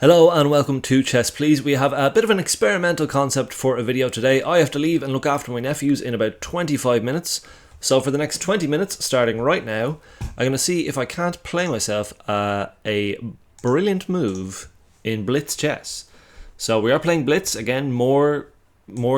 Hello and welcome to Chess Please. We have a bit of an experimental concept for a video today. I have to leave and look after my nephews in about 25 minutes. So for the next 20 minutes, starting right now, I'm going to see if I can't play myself a brilliant move in Blitz chess. So we are playing Blitz, again, more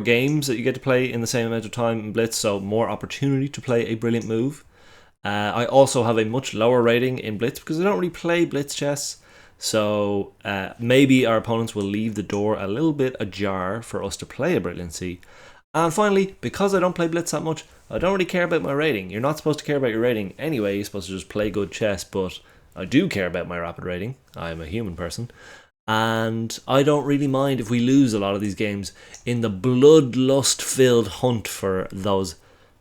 games that you get to play in the same amount of time in Blitz, so more opportunity to play a brilliant move. I also have a much lower rating in Blitz because I don't really play Blitz chess. So maybe our opponents will leave the door a little bit ajar for us to play a brilliancy. And finally, because I don't play Blitz that much, I don't really care about my rating. You're not supposed to care about your rating anyway, you're supposed to just play good chess, but I do care about my rapid rating. I am a human person. And I don't really mind if we lose a lot of these games in the bloodlust-filled hunt for those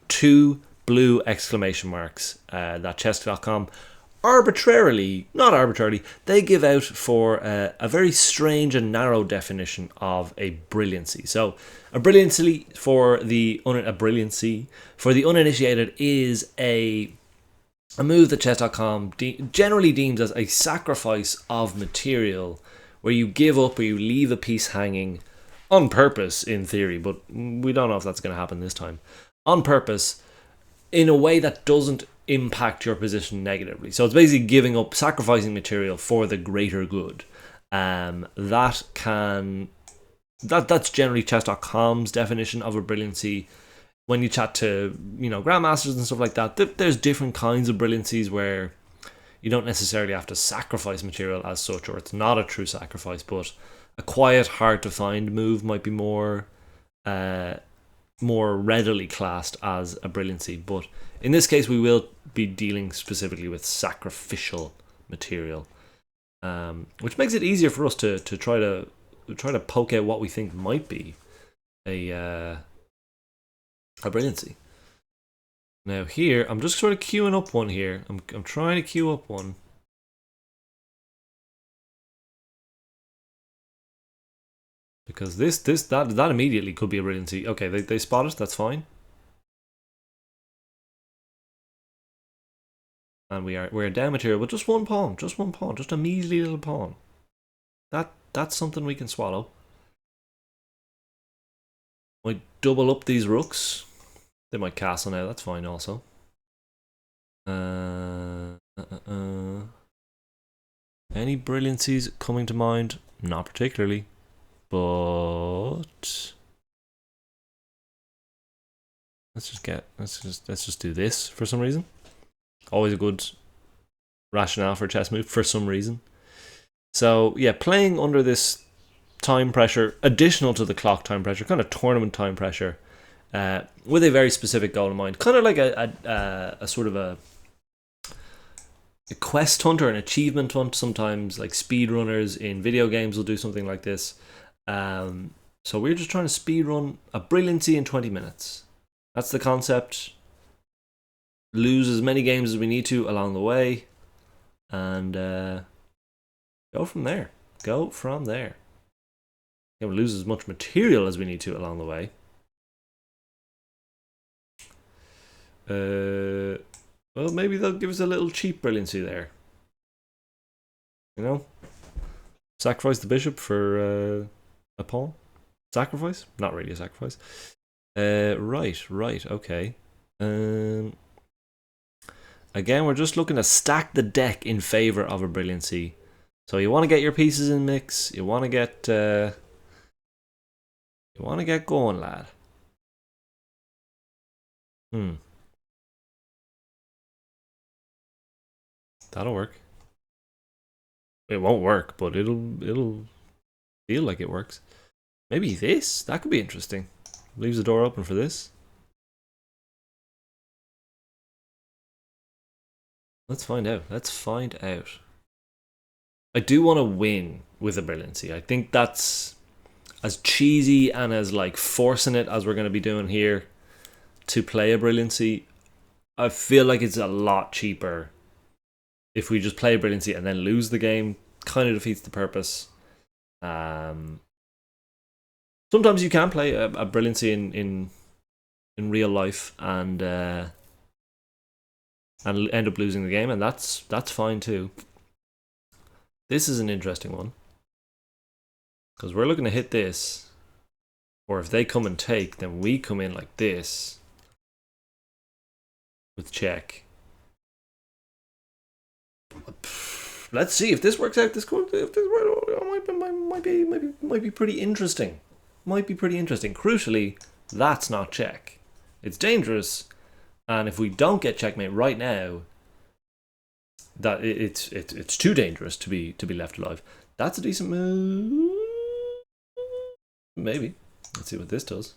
two blue exclamation marks that chess.com not arbitrarily, they give out for a very strange and narrow definition of a brilliancy. So a brilliancy for the uninitiated is a move that chess.com generally deems as a sacrifice of material, where you give up or you leave a piece hanging on purpose in theory, but we don't know if that's going to happen this time. On purpose, in a way that doesn't impact your position negatively. So it's basically giving up, sacrificing material for the greater good. That's generally chess.com's definition of a brilliancy. When you chat to grandmasters and stuff like that, there's different kinds of brilliancies where you don't necessarily have to sacrifice material as such, or it's not a true sacrifice, but a quiet, hard to find move might be more readily classed as a brilliancy. But in this case, we will be dealing specifically with sacrificial material, which makes it easier for us to try to poke out what we think might be a brilliancy. Now here, I'm just sort of queuing up one here. I'm trying to queue up one. Because that immediately could be a brilliancy. Okay, they spot it, that's fine. And we're down material with just one pawn, just a measly little pawn. That's something we can swallow. Might double up these rooks. They might castle now, that's fine also. Any brilliancies coming to mind? Not particularly. But let's just do this for some reason. Always a good rationale for a chess move for some reason. So yeah, playing under this time pressure, additional to the clock time pressure, kind of tournament time pressure, with a very specific goal in mind, kind of like a sort of a quest hunt or an achievement hunt. Sometimes like speedrunners in video games will do something like this. So we're just trying to speedrun a brilliancy in 20 minutes. That's the concept. Lose as many games as we need to along the way, and go from there. Yeah, we'll lose as much material as we need to along the way. Well, maybe they'll give us a little cheap brilliancy there. Sacrifice the bishop for a pawn. Sacrifice? Not really a sacrifice. Right, okay. Again, we're just looking to stack the deck in favor of a brilliancy. So you want to get your pieces in mix. You want to get going, lad. That'll work. It won't work, but it'll feel like it works. Maybe this? That could be interesting. Leaves the door open for this. Let's find out. I do want to win with a brilliancy. I think that's as cheesy and as like forcing it as we're going to be doing here to play a brilliancy. I feel like it's a lot cheaper if we just play a brilliancy and then lose the game. Kind of defeats the purpose. Sometimes you can play a brilliancy in real life and end up losing the game, and that's fine too. This is an interesting one. Because we're looking to hit this. Or if they come and take, then we come in like this. With check. Let's see if this works out. This could, if this might be pretty interesting. Might be pretty interesting. Crucially, that's not check. It's dangerous, and if we don't get checkmate right now, that it's too dangerous to be left alive. That's a decent move. Maybe. Let's see what this does.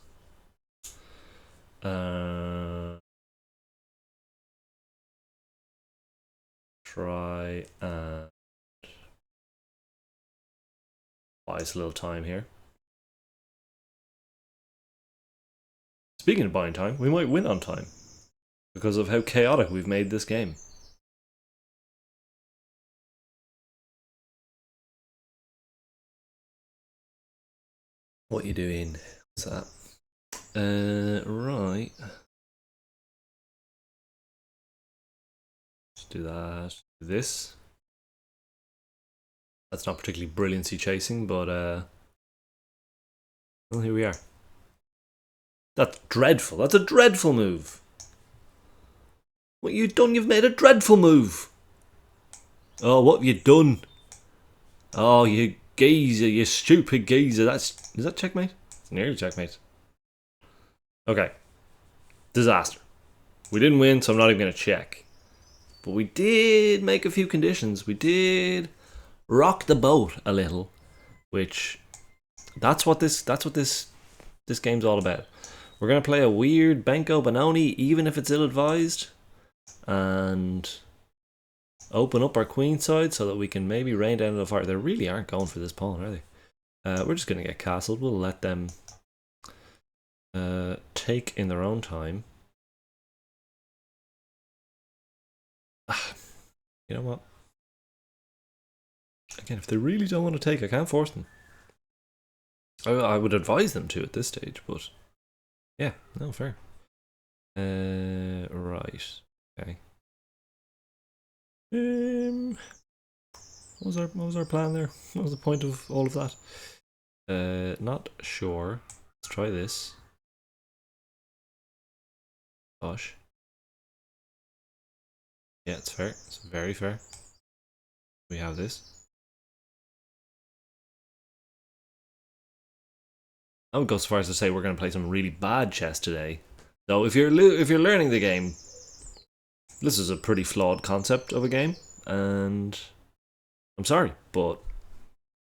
Try and buy us a little time here. Speaking of buying time, we might win on time because of how chaotic we've made this game. What you doing? What's that? Right. Let's do that. This. That's not particularly brilliancy chasing, but well, here we are. That's dreadful. That's a dreadful move. What you done? You've made a dreadful move. Oh, what have you done? Oh, you geezer, you stupid geezer. Is that checkmate? It's nearly checkmate. Okay. Disaster. We didn't win, so I'm not even going to check. But we did make a few conditions. We did rock the boat a little, which that's what this game's all about. We're going to play a weird Benko Benoni, even if it's ill-advised, and open up our queen side so that we can maybe rain down the fire. They really aren't going for this pawn, are they? We're just going to get castled. We'll let them take in their own time. You know what? Again, if they really don't want to take, I can't force them. I would advise them to at this stage, but yeah, no, fair. Right. Okay. What was our plan there? What was the point of all of that? Not sure. Let's try this. Gosh. Yeah, it's fair. It's very fair. We have this. I would go so far as to say we're going to play some really bad chess today. So if you're learning the game, this is a pretty flawed concept of a game, and I'm sorry, but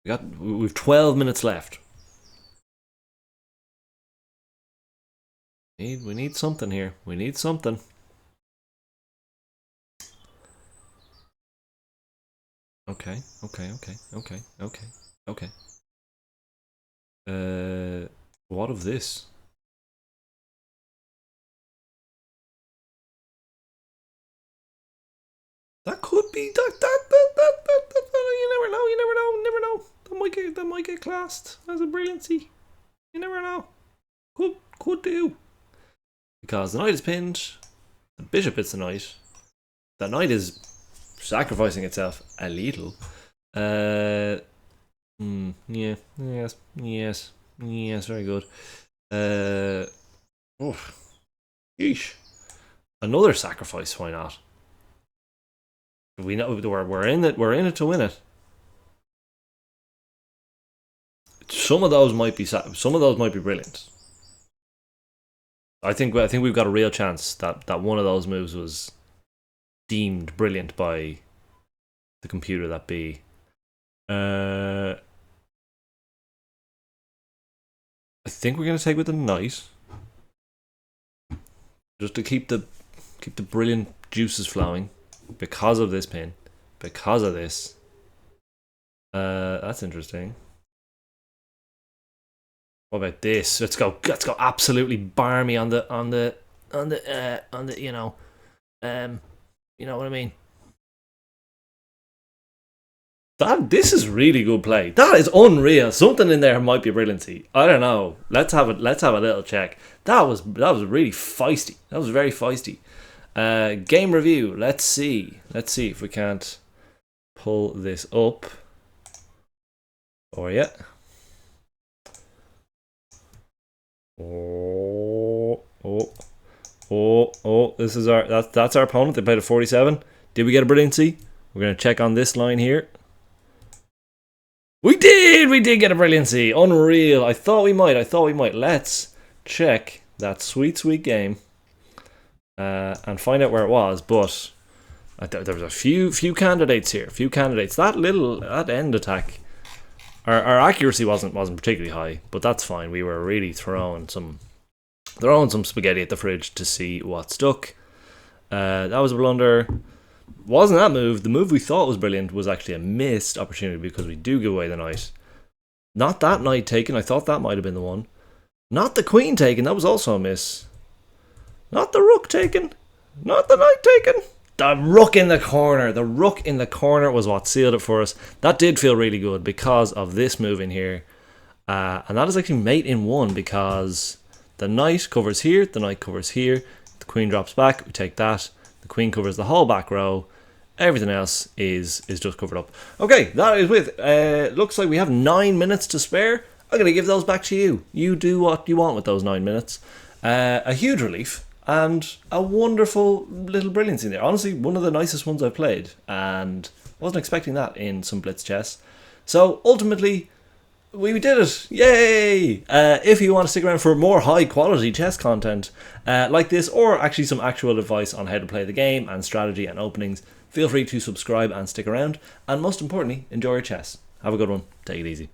we've 12 minutes left. We need something here. We need something. Okay. What of this? That could be that. You never know. That might get classed as a brilliancy. You never know. Could do. Because the knight is pinned, the bishop hits the knight. The knight is sacrificing itself a little. Yeah. Yes. Very good. Yeesh. Another sacrifice. Why not? We know we're in it. We're in it to win it. Some of those might be brilliant. I think we've got a real chance that one of those moves was deemed brilliant by the computer that be. I think we're gonna take with the knight, just to keep the brilliant juices flowing, because of this pin, because of this. That's interesting. What about this? Let's go absolutely barmy on the you know what I mean. This is really good play. That is unreal. Something in there might be brilliancy. I don't know. Let's have a little check. That was really feisty. That was very feisty. Game review. Let's see if we can't pull this up. Or yeah. This is that's our opponent. They played a 47. Did we get a brilliancy? We're gonna check on this line here. We did get a brilliancy. Unreal. I thought we might. Let's check that sweet game and find out where it was. But there was a few candidates here. That end attack. Our accuracy wasn't particularly high, but that's fine. We were really throwing some spaghetti at the fridge to see what stuck. That was a blunder. Wasn't that move. The move we thought was brilliant was actually a missed opportunity because we do give away the knight. Not that knight taken. I thought that might have been the one. Not the queen taken. That was also a miss. Not the rook taken. Not the knight taken. The rook in the corner. The rook in the corner was what sealed it for us. That did feel really good because of this move in here. And that is actually mate in one because the knight covers here. The knight covers here. The queen drops back. We take that. The queen covers the whole back row. Everything else is just covered up. Okay, that is with. Looks like we have 9 minutes to spare. I'm going to give those back to you. You do what you want with those 9 minutes. A huge relief and a wonderful little brilliance in there. Honestly, one of the nicest ones I've played. And wasn't expecting that in some blitz chess. So ultimately, we did it. Yay! If you want to stick around for more high quality chess content like this, or actually some actual advice on how to play the game and strategy and openings, feel free to subscribe and stick around. And most importantly, enjoy your chess. Have a good one. Take it easy.